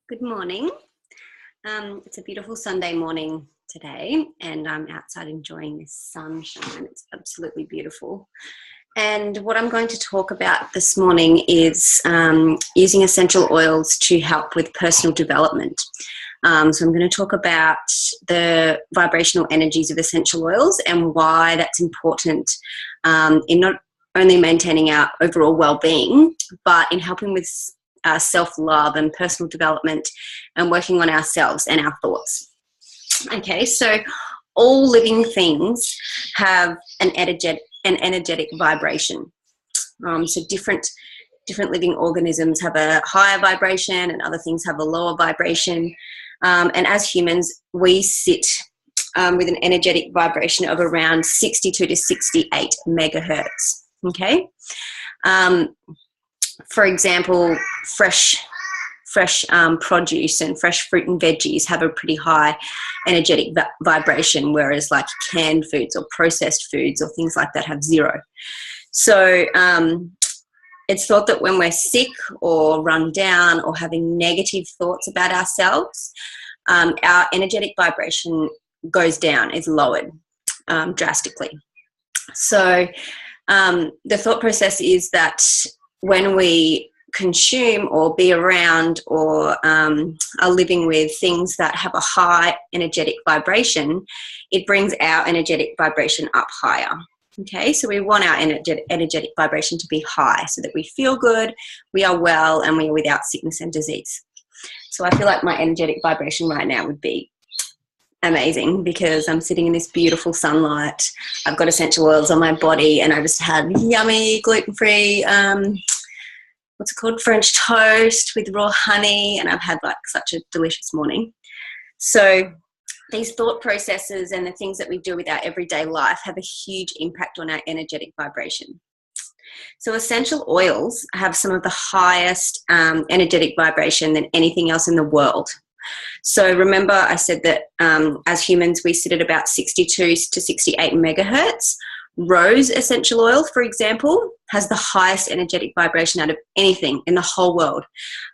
Good morning. It's a beautiful Sunday morning today, and I'm outside enjoying this sunshine. It's absolutely beautiful. And what I'm going to talk about this morning is using essential oils to help with personal development. So I'm going to talk about the vibrational energies of essential oils and why that's important in not only maintaining our overall well-being, but in helping with self-love and personal development and working on ourselves and our thoughts. Okay, so all living things have an energetic vibration. So different living organisms have a higher vibration and other things have a lower vibration. And as humans, we sit with an energetic vibration of around 62 to 68 megahertz. Okay. For example, fresh produce and fresh fruit and veggies have a pretty high energetic vibration, whereas like canned foods or processed foods or things like that have zero. So it's thought that when we're sick or run down or having negative thoughts about ourselves, our energetic vibration goes down, is lowered drastically. So the thought process is that when we consume or be around or are living with things that have a high energetic vibration, it brings our energetic vibration up higher. Okay, so we want our energetic vibration to be high so that we feel good, we are well, and we are without sickness and disease. So I feel like my energetic vibration right now would be amazing because I'm sitting in this beautiful sunlight. I've got essential oils on my body, and I just had yummy gluten-free what's it called, French toast with raw honey, and I've had like such a delicious morning. So these thought processes and the things that we do with our everyday life have a huge impact on our energetic vibration. So essential oils have some of the highest energetic vibration than anything else in the world. So remember I said that as humans we sit at about 62 to 68 megahertz. Rose essential oil, for example, has the highest energetic vibration out of anything in the whole world.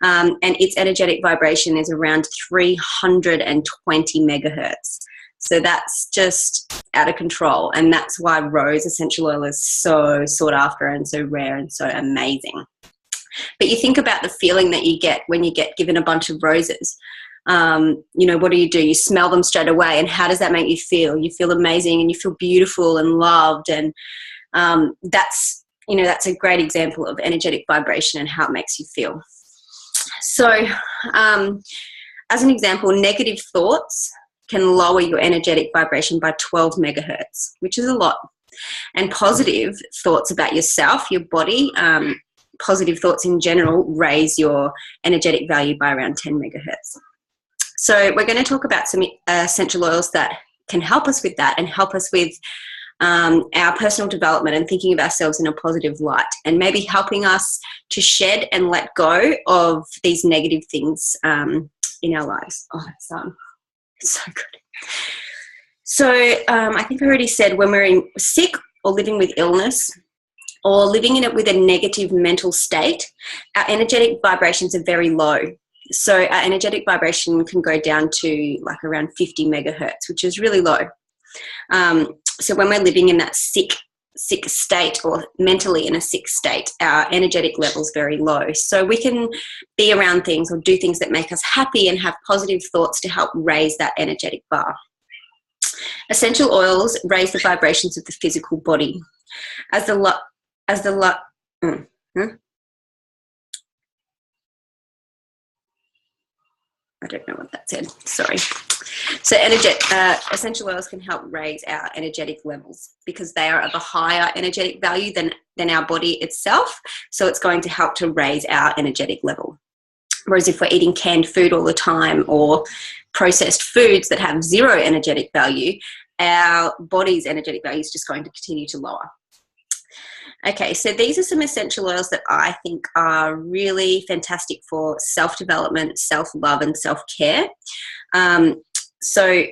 And its energetic vibration is around 320 megahertz. So that's just out of control. And that's why rose essential oil is so sought after and so rare and so amazing. But you think about the feeling that you get when you get given a bunch of roses. What do? You smell them straight away, and how does that make you feel? You feel amazing and you feel beautiful and loved, and that's a great example of energetic vibration and how it makes you feel. So as an example, negative thoughts can lower your energetic vibration by 12 megahertz, which is a lot. And positive thoughts about yourself, your body, positive thoughts in general raise your energetic value by around 10 megahertz. So we're going to talk about some essential oils that can help us with that and help us with our personal development and thinking of ourselves in a positive light, and maybe helping us to shed and let go of these negative things in our lives. Oh, that sun. It's so good. So I think I already said when we're sick or living with illness or living in it with a negative mental state, our energetic vibrations are very low. So our energetic vibration can go down to like around 50 megahertz, which is really low. So when we're living in that sick state or mentally in a sick state, our energetic level is very low. So we can be around things or do things that make us happy and have positive thoughts to help raise that energetic bar. Essential oils raise the vibrations of the physical body. I don't know what that said. Sorry. So essential oils can help raise our energetic levels because they are of a higher energetic value than our body itself. So it's going to help to raise our energetic level. Whereas if we're eating canned food all the time or processed foods that have zero energetic value, our body's energetic value is just going to continue to lower. Okay, so these are some essential oils that I think are really fantastic for self-development, self-love, and self-care. So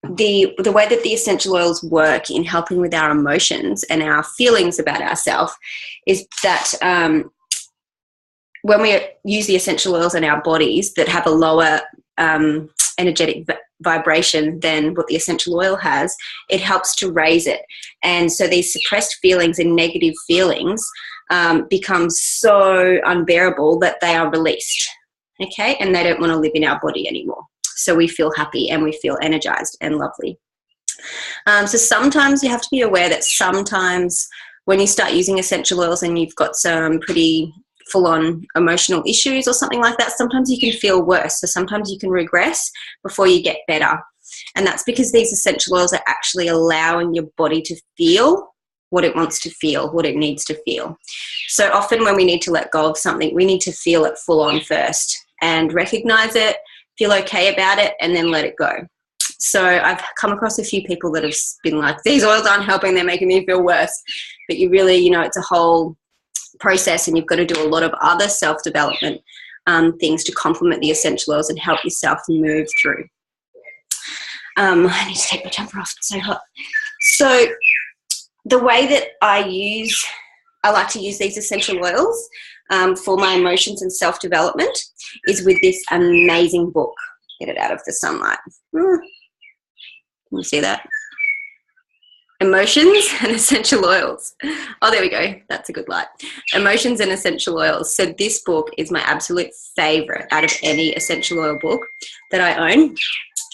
the way that the essential oils work in helping with our emotions and our feelings about ourselves is that when we use the essential oils in our bodies that have a lower energetic vibration than what the essential oil has, it helps to raise it. And so these suppressed feelings and negative feelings become so unbearable that they are released, okay? And they don't want to live in our body anymore. So we feel happy and we feel energized and lovely. So sometimes you have to be aware that sometimes when you start using essential oils and you've got some pretty full-on emotional issues or something like that, sometimes you can feel worse. So sometimes you can regress before you get better. And that's because these essential oils are actually allowing your body to feel what it wants to feel, what it needs to feel. So often when we need to let go of something, we need to feel it full on first and recognize it, feel okay about it, and then let it go. So I've come across a few people that have been like, these oils aren't helping, they're making me feel worse. But you really, you know, it's a whole process, and you've got to do a lot of other self-development things to complement the essential oils and help yourself move through. I need to take my jumper off, it's so hot. So the way that I like to use these essential oils for my emotions and self-development is with this amazing book. Get it out of the sunlight. Can you see that? Emotions and Essential Oils. Oh, there we go. That's a good light. Emotions and Essential Oils. So this book is my absolute favorite out of any essential oil book that I own.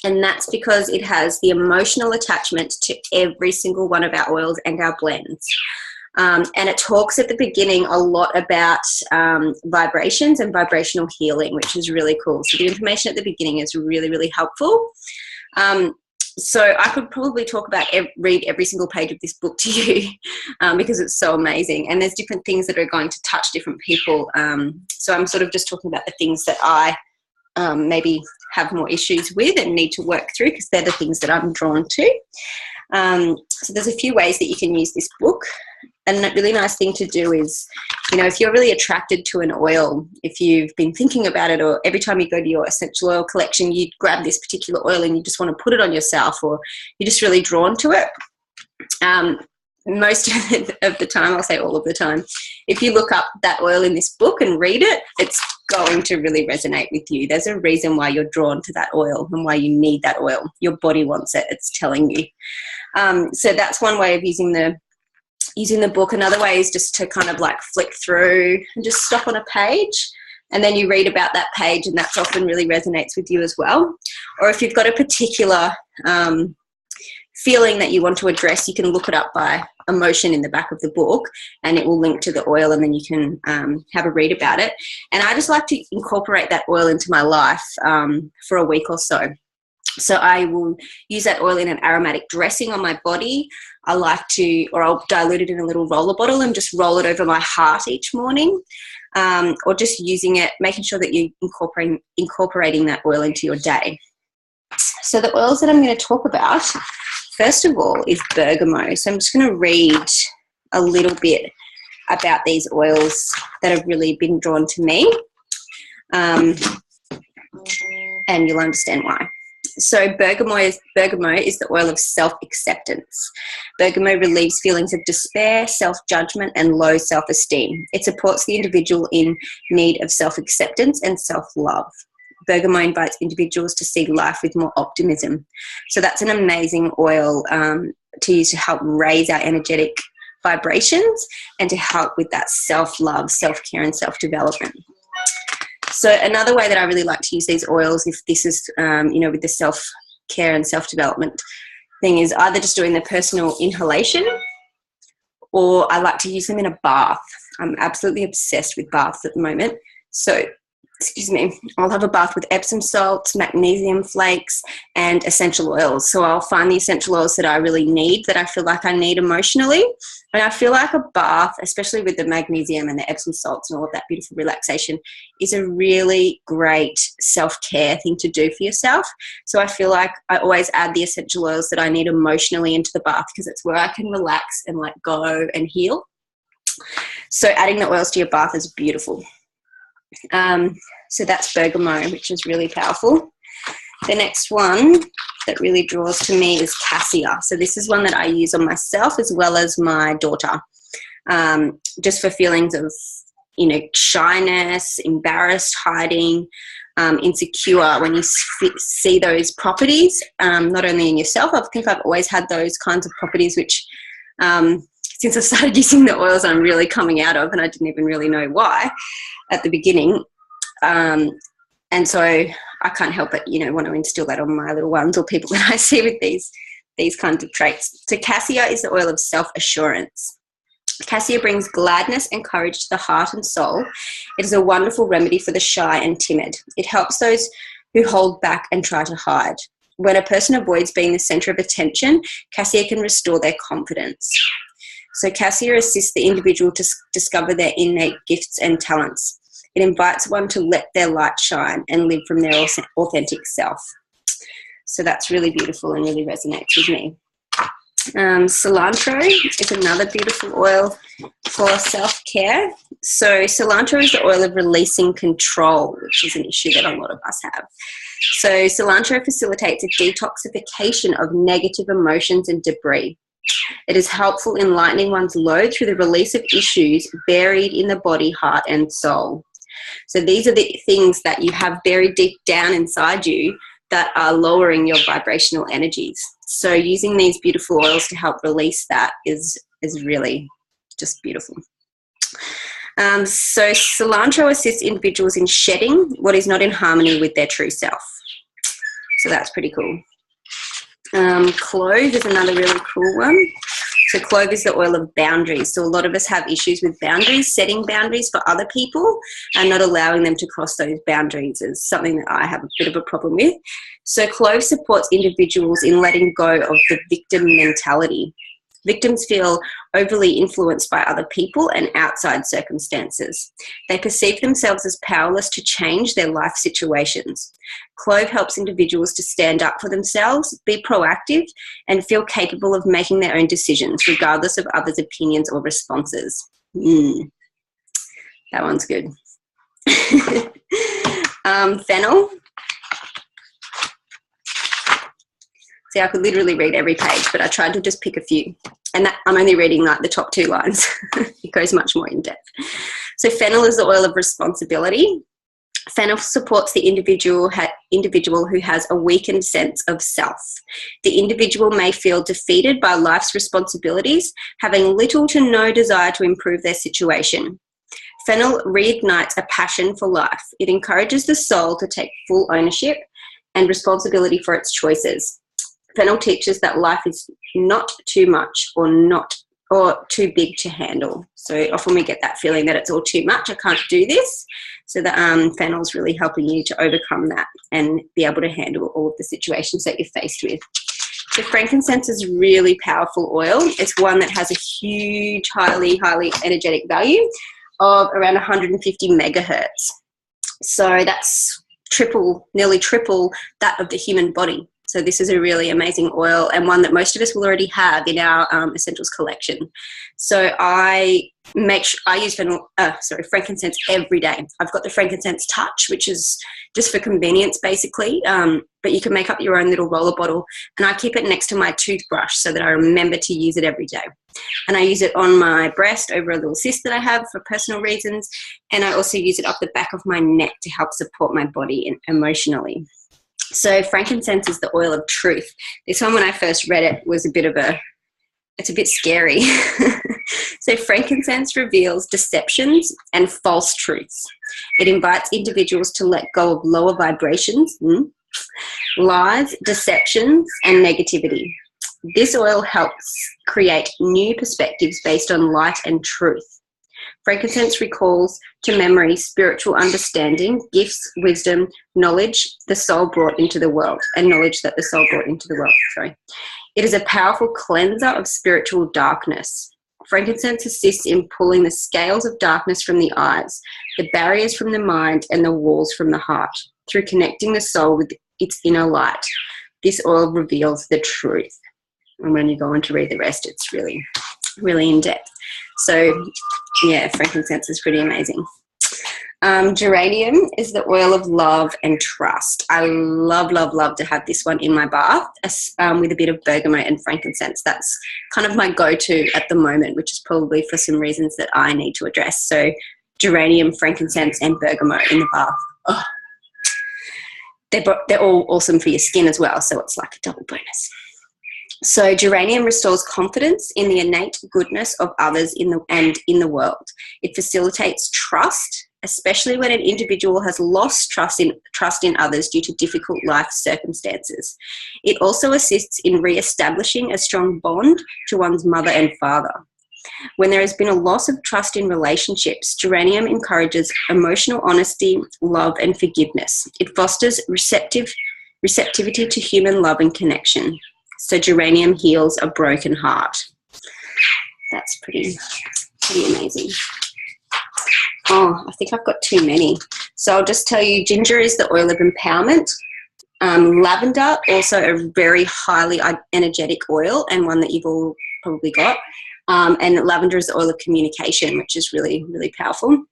And that's because it has the emotional attachment to every single one of our oils and our blends. And it talks at the beginning a lot about vibrations and vibrational healing, which is really cool. So the information at the beginning is really, really helpful. So I could probably talk about, read every single page of this book to you because it's so amazing. And there's different things that are going to touch different people. So I'm sort of just talking about the things that I maybe have more issues with and need to work through, because they're the things that I'm drawn to. So there's a few ways that you can use this book. And a really nice thing to do is, you know, if you're really attracted to an oil, if you've been thinking about it, or every time you go to your essential oil collection, you grab this particular oil and you just want to put it on yourself, or you're just really drawn to it. Most of the time, I'll say all of the time, if you look up that oil in this book and read it, it's going to really resonate with you. There's a reason why you're drawn to that oil and why you need that oil. Your body wants it. It's telling you. So that's one way of using the book. Another way is just to kind of like flick through and just stop on a page, and then you read about that page, and that's often really resonates with you as well. Or if you've got a particular feeling that you want to address, you can look it up by emotion in the back of the book, and it will link to the oil, and then you can have a read about it. And I just like to incorporate that oil into my life for a week or so. So I will use that oil in an aromatic dressing on my body. I like to, or I'll dilute it in a little roller bottle and just roll it over my heart each morning, or just using it, making sure that you're incorporating that oil into your day. So the oils that I'm going to talk about, first of all, is bergamot. So I'm just going to read a little bit about these oils that have really been drawn to me, and you'll understand why. So bergamot is the oil of self-acceptance. Bergamot relieves feelings of despair, self-judgment, and low self-esteem. It supports the individual in need of self-acceptance and self-love. Bergamot invites individuals to see life with more optimism. So that's an amazing oil to use to help raise our energetic vibrations and to help with that self-love, self-care, and self-development. So another way that I really like to use these oils, if this is, with the self-care and self-development thing, is either just doing the personal inhalation, or I like to use them in a bath. I'm absolutely obsessed with baths at the moment. So, I'll have a bath with Epsom salts, magnesium flakes, and essential oils. So I'll find the essential oils that I really need, that I feel like I need emotionally. And I feel like a bath, especially with the magnesium and the Epsom salts and all of that beautiful relaxation, is a really great self-care thing to do for yourself. So I feel like I always add the essential oils that I need emotionally into the bath, because it's where I can relax and let go and heal. So adding the oils to your bath is beautiful. So that's bergamot, which is really powerful. The next one that really draws to me is cassia. So this is one that I use on myself as well as my daughter, just for feelings of shyness, embarrassed, hiding, insecure, when you see those properties, not only in yourself, I think I've always had those kinds of properties, which since I started using the oils, I'm really coming out of, and I didn't even really know why at the beginning. And so I can't help but, want to instill that on my little ones or people that I see with these kinds of traits. So cassia is the oil of self-assurance. Cassia brings gladness and courage to the heart and soul. It is a wonderful remedy for the shy and timid. It helps those who hold back and try to hide. When a person avoids being the center of attention, cassia can restore their confidence. So cassia assists the individual to discover their innate gifts and talents. It invites one to let their light shine and live from their authentic self. So that's really beautiful and really resonates with me. Cilantro is another beautiful oil for self-care. So cilantro is the oil of releasing control, which is an issue that a lot of us have. So cilantro facilitates a detoxification of negative emotions and debris. It is helpful in lightening one's load through the release of issues buried in the body, heart, and soul. So these are the things that you have buried deep down inside you that are lowering your vibrational energies. So using these beautiful oils to help release that is really just beautiful. So cilantro assists individuals in shedding what is not in harmony with their true self. So that's pretty cool. Clove is another really cool one. So clove is the oil of boundaries. So a lot of us have issues with boundaries, setting boundaries for other people and not allowing them to cross those boundaries is something that I have a bit of a problem with. So clove supports individuals in letting go of the victim mentality. Victims feel overly influenced by other people and outside circumstances. They perceive themselves as powerless to change their life situations. Clove helps individuals to stand up for themselves, be proactive, and feel capable of making their own decisions, regardless of others' opinions or responses. That one's good. Fennel. See, I could literally read every page, but I tried to just pick a few. And I'm only reading like the top 2 lines. It goes much more in depth. So fennel is the oil of responsibility. Fennel supports the individual who has a weakened sense of self. The individual may feel defeated by life's responsibilities, having little to no desire to improve their situation. Fennel reignites a passion for life. It encourages the soul to take full ownership and responsibility for its choices. Fennel teaches that life is not too much or too big to handle. So often we get that feeling that it's all too much, I can't do this. So the fennel's really helping you to overcome that and be able to handle all of the situations that you're faced with. So frankincense is really powerful oil. It's one that has a huge, highly energetic value of around 150 megahertz. So that's nearly triple that of the human body. So this is a really amazing oil and one that most of us will already have in our essentials collection. So I use frankincense every day. I've got the frankincense touch, which is just for convenience basically, but you can make up your own little roller bottle, and I keep it next to my toothbrush so that I remember to use it every day. And I use it on my breast over a little cyst that I have for personal reasons, and I also use it up the back of my neck to help support my body emotionally. So frankincense is the oil of truth. This one, when I first read it, was it's a bit scary. So frankincense reveals deceptions and false truths. It invites individuals to let go of lower vibrations, lies, deceptions, and negativity. This oil helps create new perspectives based on light and truth. Frankincense recalls to memory spiritual understanding, gifts, wisdom, knowledge the soul brought into the world, and knowledge that the soul brought into the world. It is a powerful cleanser of spiritual darkness. Frankincense assists in pulling the scales of darkness from the eyes, the barriers from the mind, and the walls from the heart, through connecting the soul with its inner light. This oil reveals the truth. And when you go on to read the rest, it's really, really in depth. So yeah, frankincense is pretty amazing. Geranium is the oil of love and trust. I love to have this one in my bath with a bit of bergamot and frankincense. That's kind of my go-to at the moment, which is probably for some reasons that I need to address. So geranium, frankincense, and bergamot in the bath. Oh, they're all awesome for your skin as well, so it's like a double bonus. So geranium restores confidence in the innate goodness of others in the world. It facilitates trust, especially when an individual has lost trust in others due to difficult life circumstances. It also assists in re-establishing a strong bond to one's mother and father. When there has been a loss of trust in relationships, geranium encourages emotional honesty, love, and forgiveness. It fosters receptivity to human love and connection. So geranium heals a broken heart. That's pretty amazing. Oh, I think I've got too many. So I'll just tell you, ginger is the oil of empowerment. Lavender, also a very highly energetic oil, and one that you've all probably got. And lavender is the oil of communication, which is really, really powerful.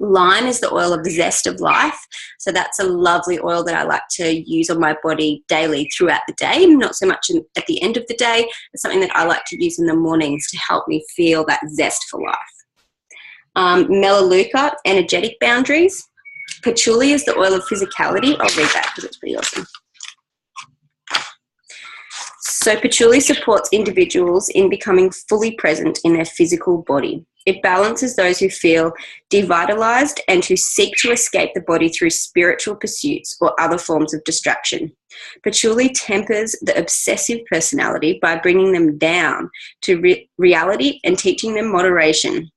Lime is the oil of the zest of life. So that's a lovely oil that I like to use on my body daily throughout the day, not so much at the end of the day. It's something that I like to use in the mornings to help me feel that zest for life. Melaleuca, energetic boundaries. Patchouli is the oil of physicality. I'll read that because it's pretty awesome. So patchouli supports individuals in becoming fully present in their physical body. It balances those who feel devitalized and who seek to escape the body through spiritual pursuits or other forms of distraction. Patchouli tempers the obsessive personality by bringing them down to reality and teaching them moderation.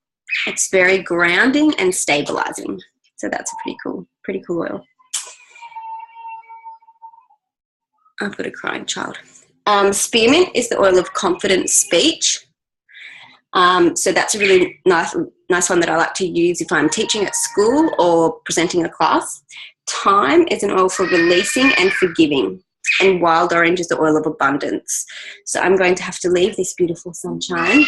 It's very grounding and stabilizing. So that's a pretty cool oil. I've got a crying child. Spearmint is the oil of confident speech. So that's a really nice one that I like to use if I'm teaching at school or presenting a class. Thyme is an oil for releasing and forgiving. And wild orange is the oil of abundance. So I'm going to have to leave this beautiful sunshine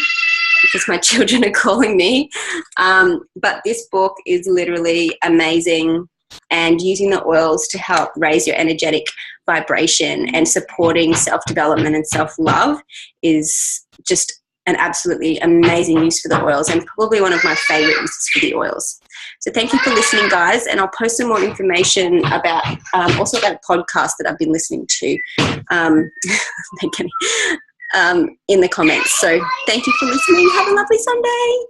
because my children are calling me. But this book is literally amazing, and using the oils to help raise your energetic vibration and supporting self-development and self-love is just an absolutely amazing use for the oils, and probably one of my favorite uses for the oils. So thank you for listening, guys, and I'll post some more information about also about a podcast that I've been listening to in the comments. So thank you for listening. Have a lovely Sunday.